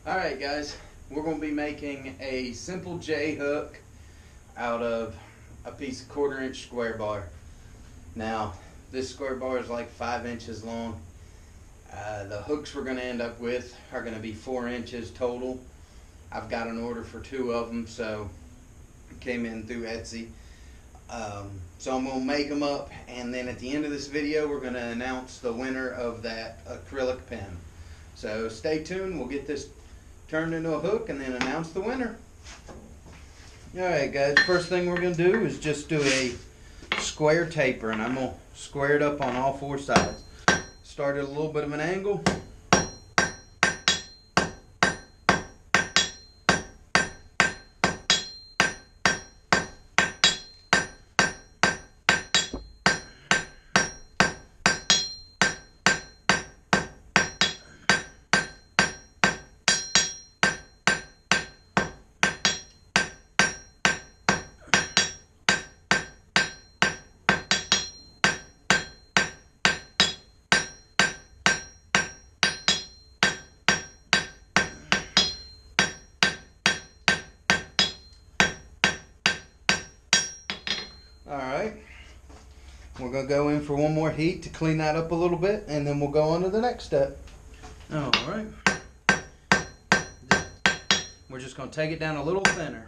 Alright guys, we're going to be making a simple J hook out of a piece of 1/4 inch square bar. Now this square bar is like 5 inches long. The hooks we're going to end up with are going to be 4 inches total. I've got an order for 2 of them, so it came in through Etsy. So I'm going to make them up, and then at the end of this video we're going to announce the winner of that acrylic pen. So stay tuned, we'll get this turned into a hook and then announce the winner. Alright guys, first thing we're going to do is just do a square taper, and I'm going to square it up on all 4 sides. Start at a little bit of an angle. Alright, we're going to go in for one more heat to clean that up a little bit, and then we'll go on to the next step. Alright, we're just going to take it down a little thinner.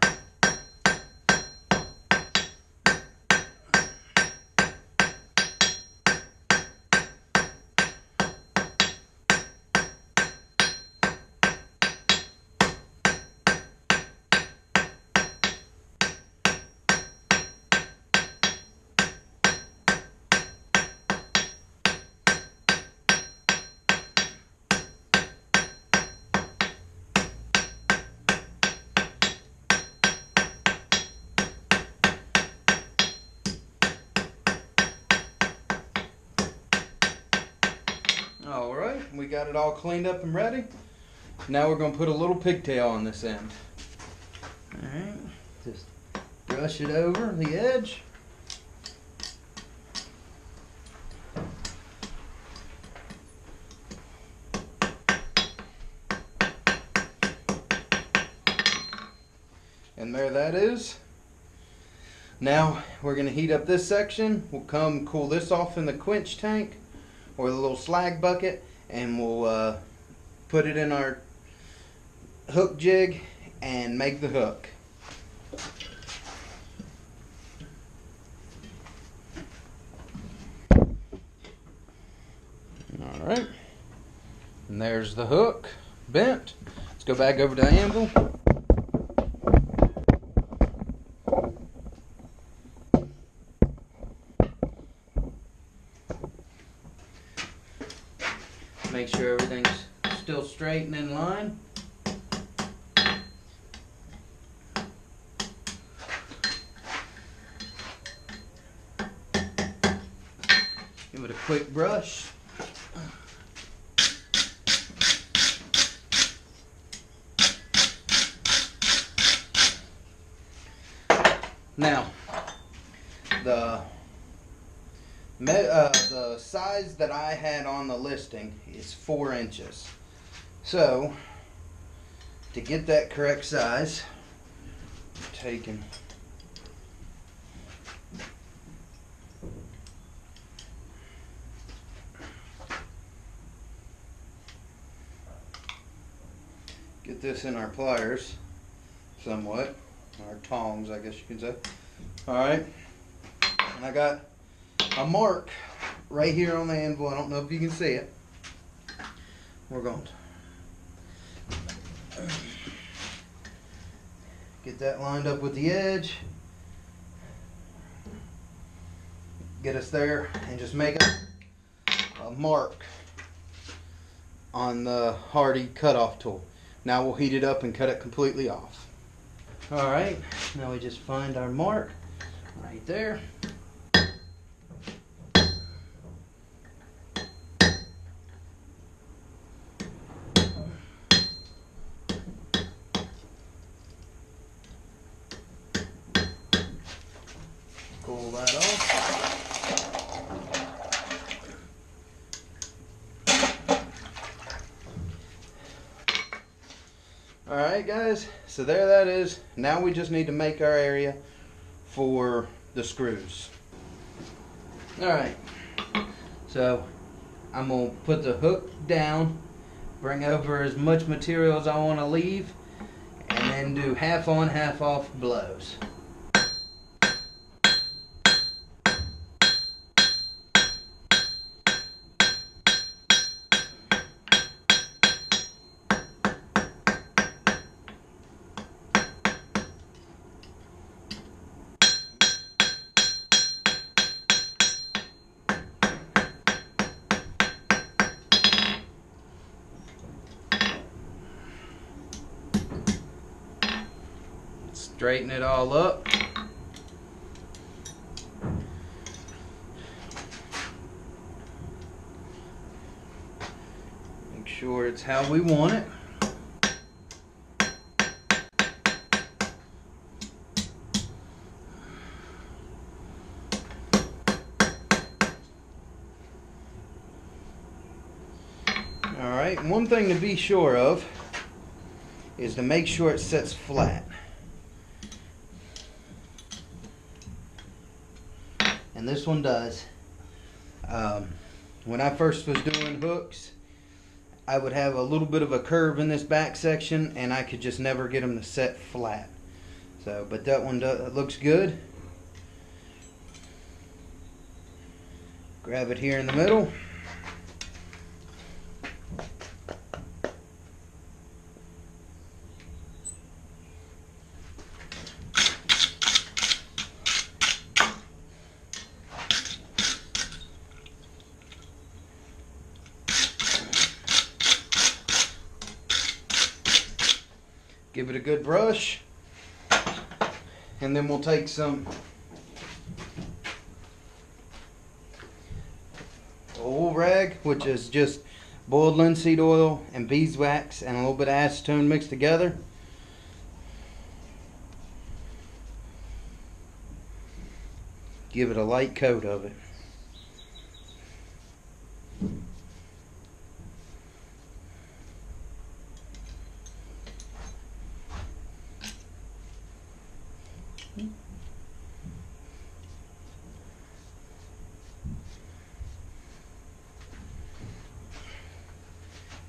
Alright, we got it all cleaned up and ready. Now we're going to put a little pigtail on this end. Alright, just brush it over the edge. And there that is. Now we're going to heat up this section. We'll come cool this off in the quench tank or the little slag bucket, and we'll put it in our hook jig and make the hook. Alright, and there's the hook bent. Let's go back over to the anvil. Make sure everything's still straight and in line. Give it a quick brush. Now, the size that I had on the listing is 4 inches. So, to get that correct size, I'm taking get this in our pliers somewhat, our tongs I guess you can say. Alright, and I got a mark right here on the anvil. I don't know if you can see it. We're going to get that lined up with the edge, get us there, and just make a mark on the Hardy cutoff tool. Now we'll heat it up and cut it completely off. Alright, now we just find our mark right there. Pull that off. Alright guys, so there that is. Now we just need to make our area for the screws. Alright, so I'm going to put the hook down, bring over as much material as I want to leave, and then do half on, half off blows. Straighten it all up. Make sure it's how we want it. Alright, one thing to be sure of is to make sure it sets flat. And this one does. When I first was doing hooks, I would have a little bit of a curve in this back section and I could just never get them to set flat. So, but that one looks good. Grab it here in the middle. Give it a good brush, and then we'll take some oil rag, which is just boiled linseed oil and beeswax and a little bit of acetone mixed together. Give it a light coat of it.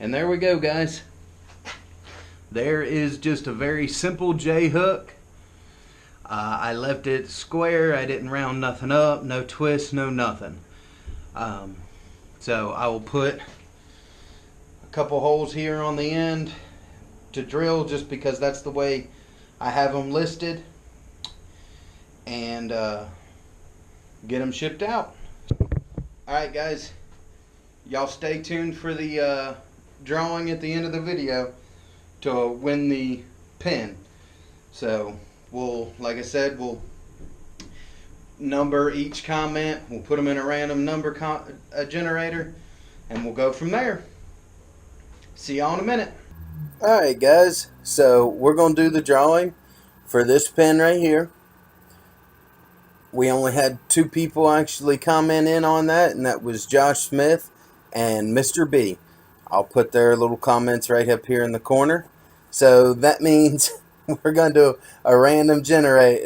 And there we go, guys. There is just a very simple J-hook. I left it square. I didn't round nothing up, no twist, no nothing. So I will put a couple holes here on the end to drill, just because that's the way I have them listed, and get them shipped out. Alright guys, y'all stay tuned for the drawing at the end of the video to win the pin. So we'll, like I said, we'll number each comment. We'll put them in a random number generator, and we'll go from there. See y'all in a minute. Alright guys, so we're going to do the drawing for this pin right here. We only had 2 people actually comment in on that, and that was Josh Smith and Mr. B. I'll put their little comments right up here in the corner. So that means we're going to do a random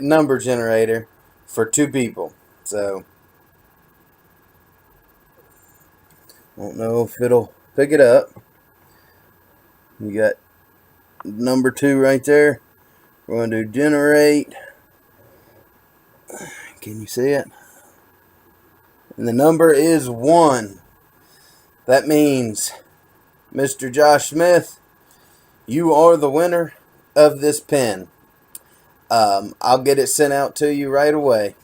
number generator for 2 people. So don't know if it'll pick it up. You got number 2 right there. We're going to do generate. Can you see it? And the number is 1. That means, Mr. Josh Smith, you are the winner of this pin. I'll get it sent out to you right away.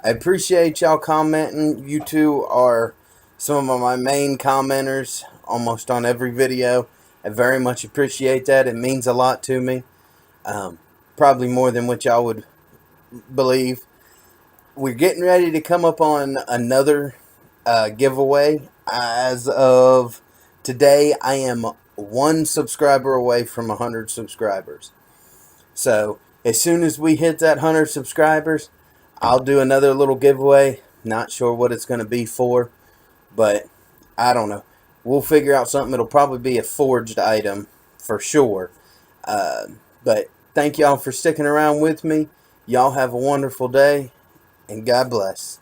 I appreciate y'all commenting. You two are some of my main commenters almost on every video. I very much appreciate that. It means a lot to me. Probably more than what y'all would believe. We're getting ready to come up on another giveaway. As of today, I am 1 subscriber away from 100 subscribers. So as soon as we hit that 100 subscribers, I'll do another little giveaway. Not sure what it's going to be for, but I don't know. We'll figure out something. It'll probably be a forged item for sure. But thank y'all for sticking around with me. Y'all have a wonderful day, and God bless.